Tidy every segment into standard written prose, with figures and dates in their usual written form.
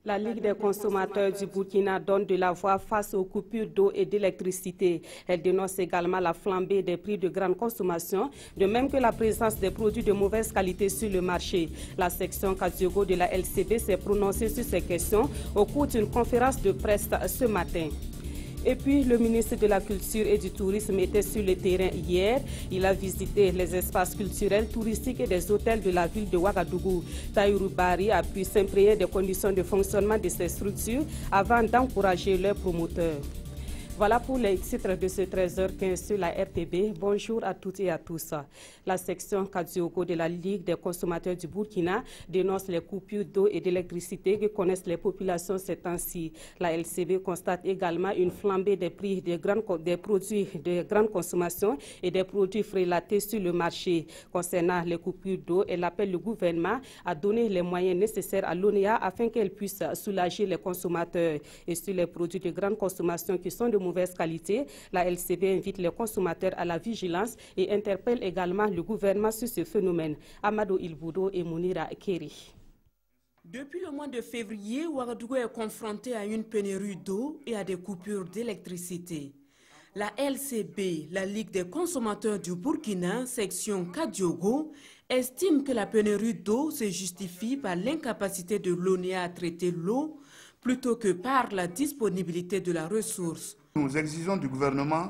La Ligue des consommateurs du Burkina donne de la voix face aux coupures d'eau et d'électricité. Elle dénonce également la flambée des prix de grande consommation, de même que la présence des produits de mauvaise qualité sur le marché. La section Kadiogo de la LCB s'est prononcée sur ces questions au cours d'une conférence de presse ce matin. Et puis, le ministre de la Culture et du Tourisme était sur le terrain hier. Il a visité les espaces culturels, touristiques et des hôtels de la ville de Ouagadougou. Tahirou Bari a pu s'imprégner des conditions de fonctionnement de ces structures avant d'encourager leurs promoteurs. Voilà pour les titres de ce 13h15 sur la RTB. Bonjour à toutes et à tous. La section Kadiogo de la Ligue des consommateurs du Burkina dénonce les coupures d'eau et d'électricité que connaissent les populations ces temps-ci. La LCB constate également une flambée des prix des produits de grande consommation et des produits frélatés sur le marché. Concernant les coupures d'eau, elle appelle le gouvernement à donner les moyens nécessaires à l'ONEA afin qu'elle puisse soulager les consommateurs. Et sur les produits de grande consommation qui sont de mauvaise qualité, la LCB invite les consommateurs à la vigilance et interpelle également le gouvernement sur ce phénomène. Amadou Ilboudo et Mounira Keri. Depuis le mois de février, Ouagadougou est confronté à une pénurie d'eau et à des coupures d'électricité. La LCB, la Ligue des consommateurs du Burkina, section Kadiogo, estime que la pénurie d'eau se justifie par l'incapacité de l'ONEA à traiter l'eau plutôt que par la disponibilité de la ressource. Nous exigeons du gouvernement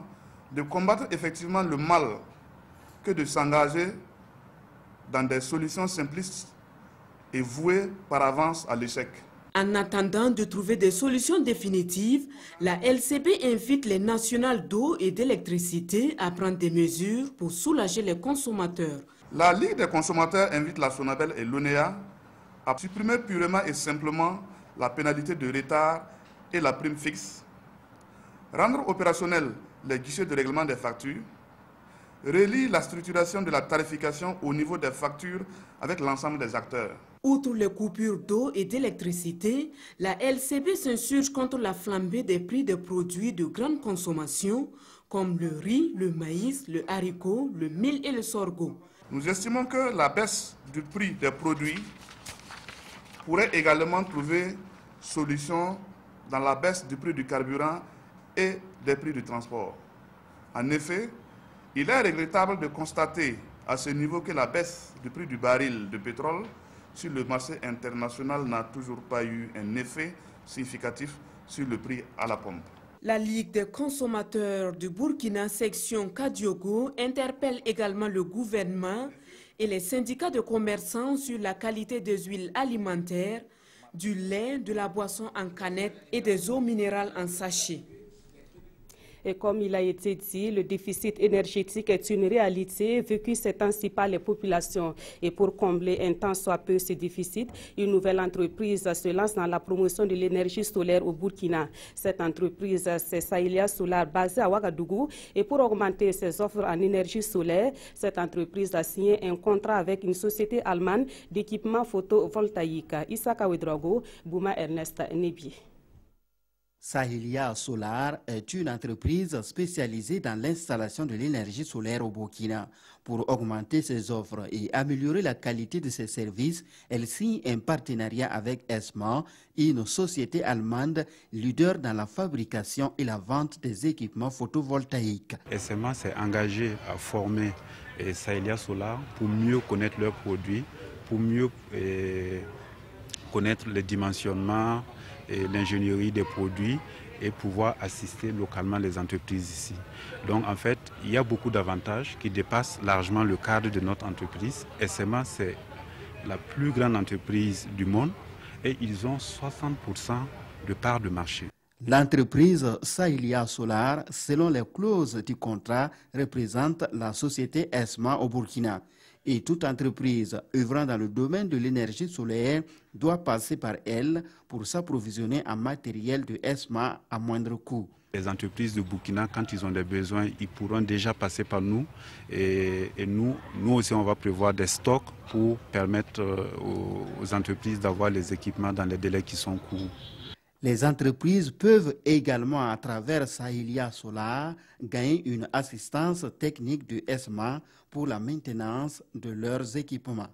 de combattre effectivement le mal que de s'engager dans des solutions simplistes et vouées par avance à l'échec. En attendant de trouver des solutions définitives, la LCB invite les nationales d'eau et d'électricité à prendre des mesures pour soulager les consommateurs. La Ligue des consommateurs invite la SONABEL et l'ONEA à supprimer purement et simplement la pénalité de retard et la prime fixe, rendre opérationnels les guichets de règlement des factures, relire la structuration de la tarification au niveau des factures avec l'ensemble des acteurs. Outre les coupures d'eau et d'électricité, la LCB s'insurge contre la flambée des prix des produits de grande consommation comme le riz, le maïs, le haricot, le mil et le sorgho. Nous estimons que la baisse du prix des produits pourrait également trouver solution dans la baisse du prix du carburant et des prix du transport. En effet, il est regrettable de constater à ce niveau que la baisse du prix du baril de pétrole sur le marché international n'a toujours pas eu un effet significatif sur le prix à la pompe. La Ligue des consommateurs du Burkina, section Kadiogo, interpelle également le gouvernement et les syndicats de commerçants sur la qualité des huiles alimentaires, du lait, de la boisson en canette et des eaux minérales en sachet. Et comme il a été dit, le déficit énergétique est une réalité vécue ces temps-ci par les populations. Et pour combler un tant soit peu ce déficit, une nouvelle entreprise se lance dans la promotion de l'énergie solaire au Burkina. Cette entreprise, c'est Sahilia Solar, basée à Ouagadougou. Et pour augmenter ses offres en énergie solaire, cette entreprise a signé un contrat avec une société allemande d'équipement photovoltaïque. Issa Kawedrago, Bouma Ernest Nebi. Sahilia Solar est une entreprise spécialisée dans l'installation de l'énergie solaire au Burkina. Pour augmenter ses offres et améliorer la qualité de ses services, elle signe un partenariat avec ESMA, une société allemande leader dans la fabrication et la vente des équipements photovoltaïques. ESMA s'est engagé à former Sahilia Solar pour mieux connaître leurs produits, pour mieux connaître le dimensionnement et l'ingénierie des produits et pouvoir assister localement les entreprises ici. Donc en fait, il y a beaucoup d'avantages qui dépassent largement le cadre de notre entreprise. SMA, c'est la plus grande entreprise du monde et ils ont 60% de part de marché. L'entreprise Sahilia Solar, selon les clauses du contrat, représente la société ESMA au Burkina. Et toute entreprise œuvrant dans le domaine de l'énergie solaire doit passer par elle pour s'approvisionner en matériel de ESMA à moindre coût. Les entreprises de Burkina, quand ils ont des besoins, ils pourront déjà passer par nous. Et nous aussi, on va prévoir des stocks pour permettre aux entreprises d'avoir les équipements dans les délais qui sont courts. Les entreprises peuvent également, à travers Sahilia Solar, gagner une assistance technique de ESMA pour la maintenance de leurs équipements.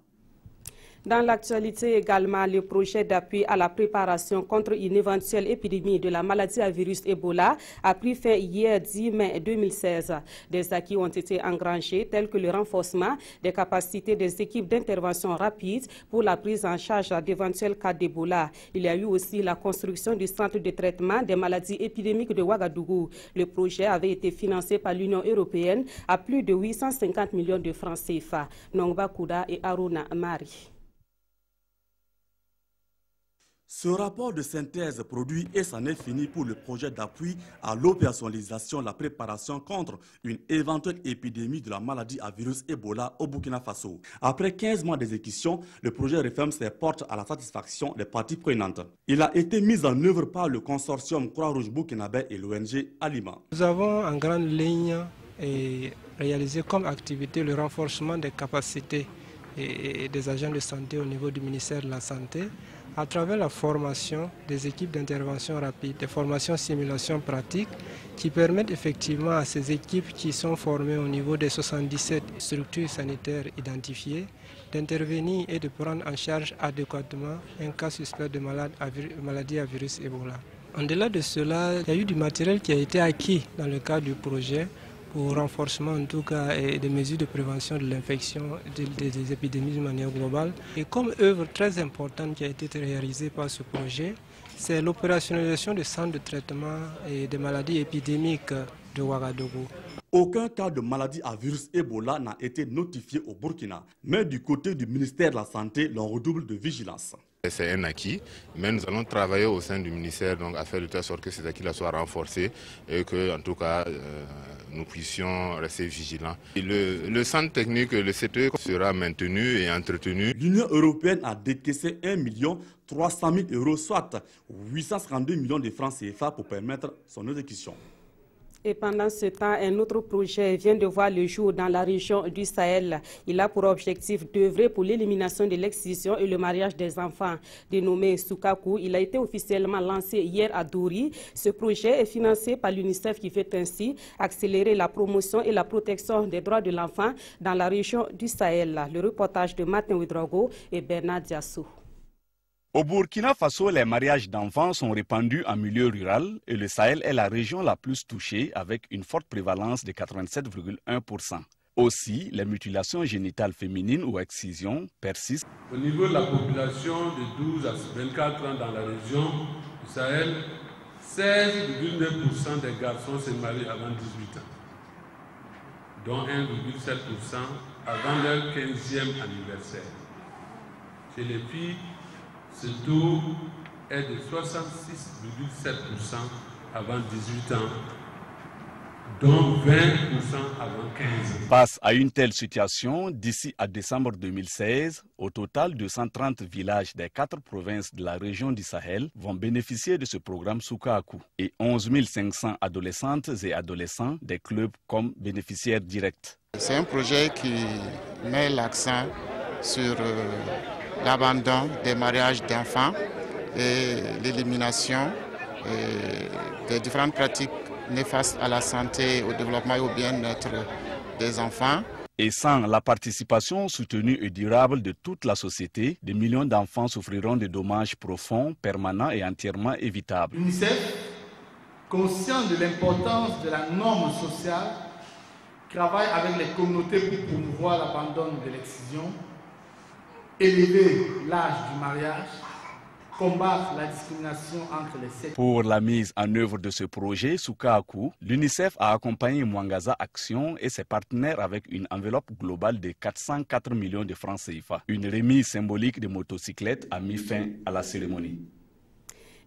Dans l'actualité également, le projet d'appui à la préparation contre une éventuelle épidémie de la maladie à virus Ebola a pris fin hier 10 mai 2016. Des acquis ont été engrangés tels que le renforcement des capacités des équipes d'intervention rapide pour la prise en charge d'éventuels cas d'Ebola. Il y a eu aussi la construction du centre de traitement des maladies épidémiques de Ouagadougou. Le projet avait été financé par l'Union européenne à plus de 850 millions de francs CFA. Nongba Kouda et Aruna Mari. Ce rapport de synthèse produit et c'en est fini pour le projet d'appui à l'opérationnalisation de la préparation contre une éventuelle épidémie de la maladie à virus Ebola au Burkina Faso. Après 15 mois d'exécution, le projet referme ses portes à la satisfaction des parties prenantes. Il a été mis en œuvre par le consortium Croix-Rouge burkinabé et l'ONG Alima. Nous avons en grande ligne réalisé comme activité le renforcement des capacités des agents de santé au niveau du ministère de la Santé, à travers la formation des équipes d'intervention rapide, des formations simulation pratiques qui permettent effectivement à ces équipes qui sont formées au niveau des 77 structures sanitaires identifiées d'intervenir et de prendre en charge adéquatement un cas suspect de maladie à virus Ebola. En-delà de cela, il y a eu du matériel qui a été acquis dans le cadre du projet pour renforcement en tout cas des mesures de prévention de l'infection des épidémies de manière globale. Et comme œuvre très importante qui a été réalisée par ce projet, c'est l'opérationnalisation du centre de traitement des maladies épidémiques de Ouagadougou. Aucun cas de maladie à virus Ebola n'a été notifié au Burkina, mais du côté du ministère de la Santé, l'on redouble de vigilance. C'est un acquis, mais nous allons travailler au sein du ministère donc, à faire de telle sorte que ces acquis-là soient renforcés et que, en tout cas, nous puissions rester vigilants. Et le centre technique, le CTE, sera maintenu et entretenu. L'Union européenne a décaissé 1 300 000 €, soit 852 millions de francs CFA pour permettre son exécution. Et pendant ce temps, un autre projet vient de voir le jour dans la région du Sahel. Il a pour objectif d'œuvrer pour l'élimination de l'excision et le mariage des enfants. Dénommé Soukakou, il a été officiellement lancé hier à Douri. Ce projet est financé par l'UNICEF qui fait ainsi accélérer la promotion et la protection des droits de l'enfant dans la région du Sahel. Le reportage de Martin Ouedraogo et Bernard Diassou. Au Burkina Faso, les mariages d'enfants sont répandus en milieu rural et le Sahel est la région la plus touchée avec une forte prévalence de 87,1%. Aussi, les mutilations génitales féminines ou excisions persistent. Au niveau de la population de 12 à 24 ans dans la région du Sahel, 16,9% des garçons se marient avant 18 ans, dont 1,7% avant leur 15e anniversaire. Chez les filles, ce taux est de 66,7% avant 18 ans, dont 20% avant 15 ans. Face à une telle situation, d'ici à décembre 2016, au total de 130 villages des 4 provinces de la région du Sahel vont bénéficier de ce programme Soukakou et 11 500 adolescentes et adolescents des clubs comme bénéficiaires directs. C'est un projet qui met l'accent sur l'abandon des mariages d'enfants et l'élimination des différentes pratiques néfastes à la santé, au développement et au bien-être des enfants. Et sans la participation soutenue et durable de toute la société, des millions d'enfants souffriront de dommages profonds, permanents et entièrement évitables. L'UNICEF, conscient de l'importance de la norme sociale, travaille avec les communautés pour promouvoir l'abandon de l'excision, élever l'âge du mariage, combattre la discrimination entre les sexes. Pour la mise en œuvre de ce projet, Soukakou, l'UNICEF a accompagné Mwangaza Action et ses partenaires avec une enveloppe globale de 404 millions de francs CFA. Une remise symbolique de motocyclettes a mis fin à la cérémonie.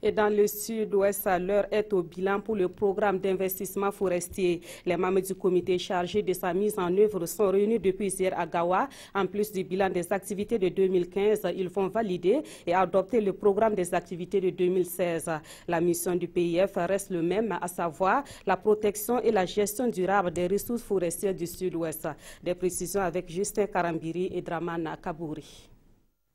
Et dans le sud-ouest, l'heure est au bilan pour le programme d'investissement forestier. Les membres du comité chargé de sa mise en œuvre sont réunis depuis hier à Gawa. En plus du bilan des activités de 2015, ils vont valider et adopter le programme des activités de 2016. La mission du PIF reste le même, à savoir la protection et la gestion durable des ressources forestières du sud-ouest. Des précisions avec Justin Karambiri et Dramana Kabouri.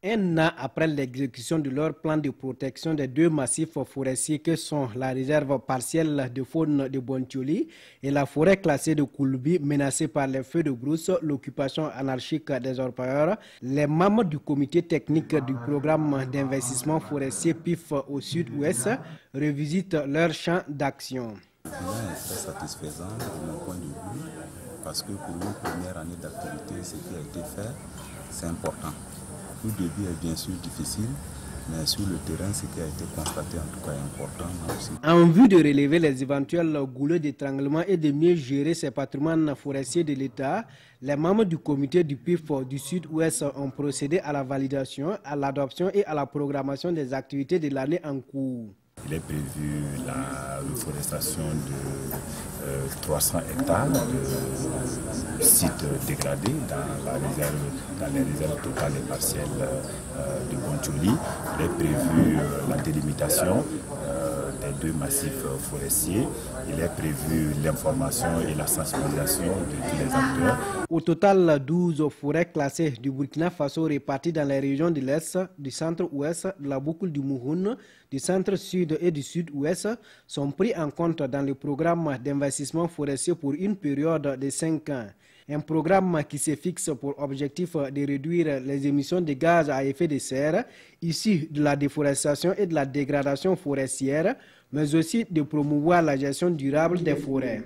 Un an après l'exécution de leur plan de protection des deux massifs forestiers que sont la réserve partielle de faune de Bontioli et la forêt classée de Koulbi menacée par les feux de brousse, l'occupation anarchique des orpailleurs, les membres du comité technique du programme d'investissement forestier PIF au sud-ouest revisitent leur champ d'action. Le bilan est très satisfaisant de mon point de vue parce que pour une première année d'activité, ce qui a été fait, c'est important. Le début est bien sûr difficile, mais sur le terrain, ce qui a été constaté en tout cas est important aussi. En vue de relever les éventuels goulets d'étranglement et de mieux gérer ces patrimoines forestiers de l'État, les membres du comité du PIF du Sud-Ouest ont procédé à la validation, à l'adoption et à la programmation des activités de l'année en cours. Il est prévu la reforestation de 300 hectares de sites dégradés dans les réserves totales et partielles de Bontioli. Il est prévu la délimitation des deux massifs forestiers. Il est prévu l'information et la sensibilisation de tous les acteurs. Au total, 12 forêts classées du Burkina Faso réparties dans les régions de l'Est, du centre-ouest, de la boucle du Mouhoun, du centre-sud et du sud-ouest sont pris en compte dans le programme d'investissement forestier pour une période de 5 ans. Un programme qui se fixe pour objectif de réduire les émissions de gaz à effet de serre issues de la déforestation et de la dégradation forestière, mais aussi de promouvoir la gestion durable des forêts.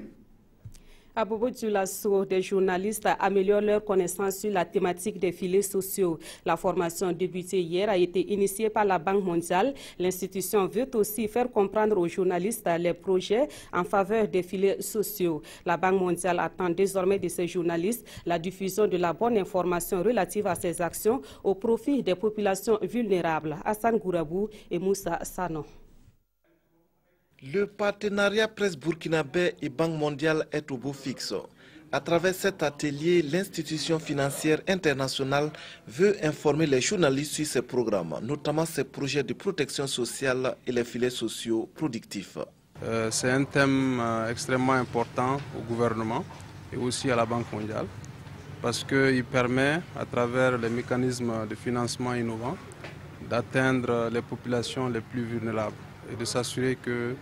À Bobo Dioulasso, des journalistes améliorent leurs connaissances sur la thématique des filets sociaux. La formation débutée hier a été initiée par la Banque mondiale. L'institution veut aussi faire comprendre aux journalistes les projets en faveur des filets sociaux. La Banque mondiale attend désormais de ces journalistes la diffusion de la bonne information relative à ces actions au profit des populations vulnérables. Hassan Gourabou et Moussa Sano. Le partenariat presse burkinabé et Banque mondiale est au beau fixe. À travers cet atelier, l'institution financière internationale veut informer les journalistes sur ses programmes, notamment ses projets de protection sociale et les filets sociaux productifs. C'est un thème extrêmement important au gouvernement et aussi à la Banque mondiale parce qu'il permet, à travers les mécanismes de financement innovants, d'atteindre les populations les plus vulnérables et de s'assurer que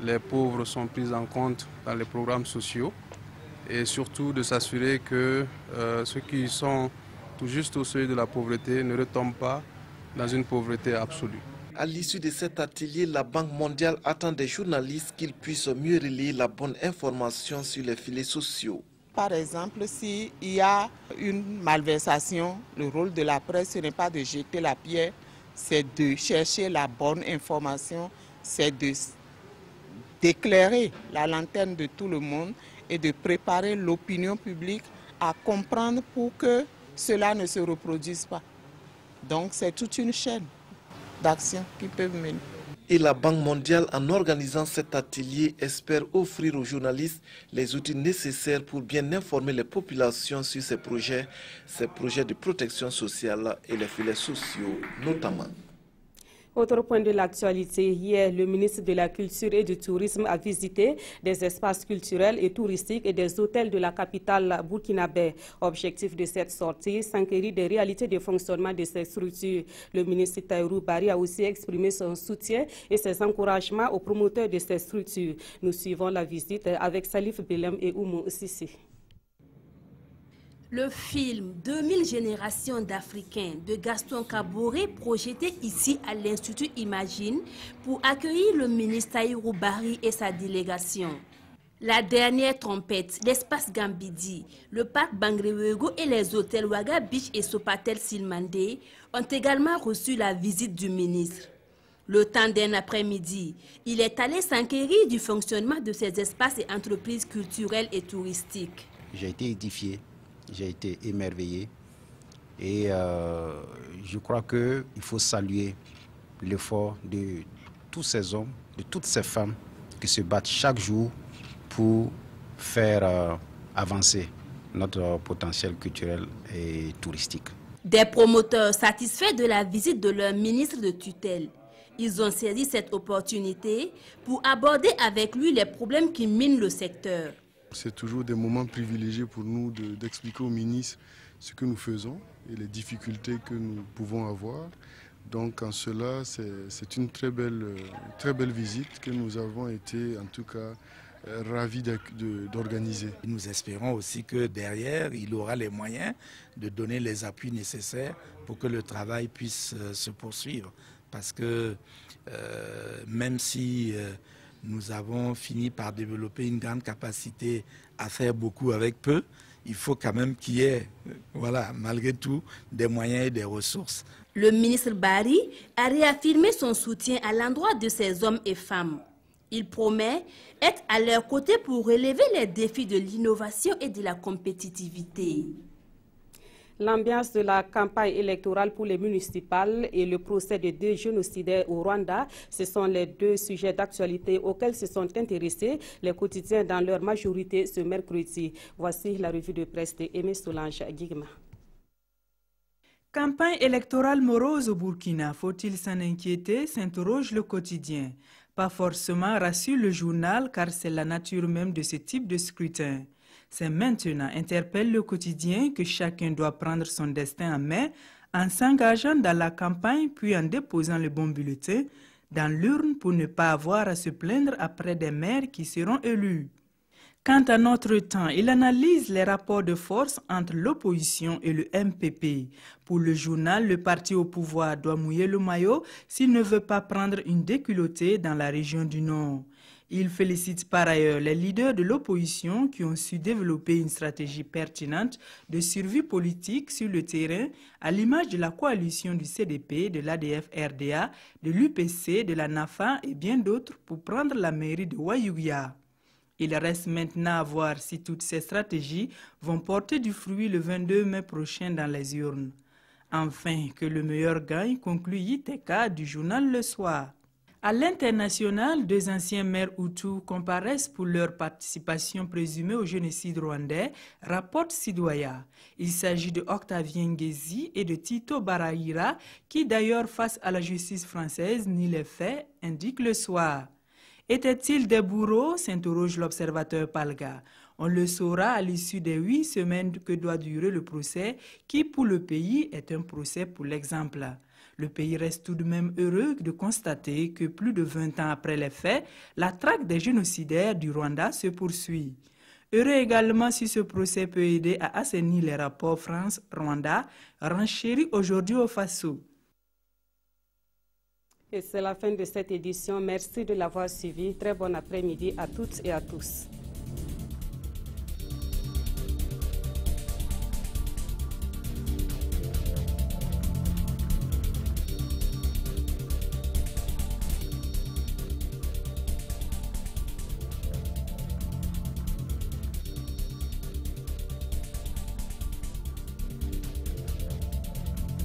les pauvres sont pris en compte dans les programmes sociaux et surtout de s'assurer que ceux qui sont tout juste au seuil de la pauvreté ne retombent pas dans une pauvreté absolue. À l'issue de cet atelier, la Banque mondiale attend des journalistes qu'ils puissent mieux relayer la bonne information sur les filets sociaux. Par exemple, s'il y a une malversation, le rôle de la presse, ce n'est pas de jeter la pierre, c'est de chercher la bonne information, c'est d'éclairer la lanterne de tout le monde et de préparer l'opinion publique à comprendre pour que cela ne se reproduise pas. Donc c'est toute une chaîne d'actions qui peuvent mener. Et la Banque mondiale, en organisant cet atelier, espère offrir aux journalistes les outils nécessaires pour bien informer les populations sur ces projets de protection sociale et les filets sociaux notamment. Autre point de l'actualité, hier, le ministre de la Culture et du Tourisme a visité des espaces culturels et touristiques et des hôtels de la capitale burkinabé. Objectif de cette sortie, s'enquérir des réalités de fonctionnement de ces structures. Le ministre Tahirou Barry a aussi exprimé son soutien et ses encouragements aux promoteurs de ces structures. Nous suivons la visite avec Salif Belem et Oumou Sissi. Le film 2000 générations d'Africains de Gaston Kaboré projeté ici à l'Institut Imagine pour accueillir le ministre Tahirou Barry et sa délégation. La dernière trompette, l'espace Gambidi, le parc Bangrewego et les hôtels Ouaga Beach et Sopatel Silmandé ont également reçu la visite du ministre. Le temps d'un après-midi, il est allé s'enquérir du fonctionnement de ces espaces et entreprises culturelles et touristiques. J'ai été édifié. J'ai été émerveillé et je crois qu'il faut saluer l'effort de tous ces hommes, de toutes ces femmes qui se battent chaque jour pour faire avancer notre potentiel culturel et touristique. Des promoteurs satisfaits de la visite de leur ministre de tutelle. Ils ont saisi cette opportunité pour aborder avec lui les problèmes qui minent le secteur. C'est toujours des moments privilégiés pour nous d'expliquer au ministre ce que nous faisons et les difficultés que nous pouvons avoir. Donc en cela, c'est une très belle visite que nous avons été en tout cas ravis d'organiser. Nous espérons aussi que derrière, il aura les moyens de donner les appuis nécessaires pour que le travail puisse se poursuivre. Parce que même si nous avons fini par développer une grande capacité à faire beaucoup avec peu, il faut quand même qu'il y ait, voilà, malgré tout, des moyens et des ressources. Le ministre Barry a réaffirmé son soutien à l'endroit de ces hommes et femmes. Il promet être à leur côté pour relever les défis de l'innovation et de la compétitivité. L'ambiance de la campagne électorale pour les municipales et le procès de 2 génocidaires au Rwanda, ce sont les 2 sujets d'actualité auxquels se sont intéressés les quotidiens dans leur majorité ce mercredi. Voici la revue de presse de Aimé Solange Guigma. Campagne électorale morose au Burkina, faut-il s'en inquiéter, s'interroge le quotidien. Pas forcément, rassure le journal, car c'est la nature même de ce type de scrutin. C'est maintenant, interpelle le quotidien, que chacun doit prendre son destin en main en s'engageant dans la campagne puis en déposant le bon bulletin dans l'urne pour ne pas avoir à se plaindre après des maires qui seront élus. Quant à notre temps, il analyse les rapports de force entre l'opposition et le MPP. Pour le journal, le parti au pouvoir doit mouiller le maillot s'il ne veut pas prendre une déculottée dans la région du Nord. Il félicite par ailleurs les leaders de l'opposition qui ont su développer une stratégie pertinente de survie politique sur le terrain, à l'image de la coalition du CDP, de l'ADF-RDA, de l'UPC, de la NAFA et bien d'autres pour prendre la mairie de Wayouya. Il reste maintenant à voir si toutes ces stratégies vont porter du fruit le 22 mai prochain dans les urnes. Enfin, que le meilleur gagne, conclut Yiteka du journal Le Soir. À l'international, 2 anciens maires Hutus comparaissent pour leur participation présumée au génocide rwandais, rapporte Sidoya. Il s'agit de Octavien Ngezi et de Tito Barahira, qui d'ailleurs face à la justice française nient les faits, indique Le Soir. Étaient-ils des bourreaux, s'interroge l'observateur Palga. On le saura à l'issue des 8 semaines que doit durer le procès, qui pour le pays est un procès pour l'exemple. Le pays reste tout de même heureux de constater que plus de 20 ans après les faits, la traque des génocidaires du Rwanda se poursuit. Heureux également si ce procès peut aider à assainir les rapports France-Rwanda, renchéris aujourd'hui au Faso. Et c'est la fin de cette édition. Merci de l'avoir suivi. Très bon après-midi à toutes et à tous.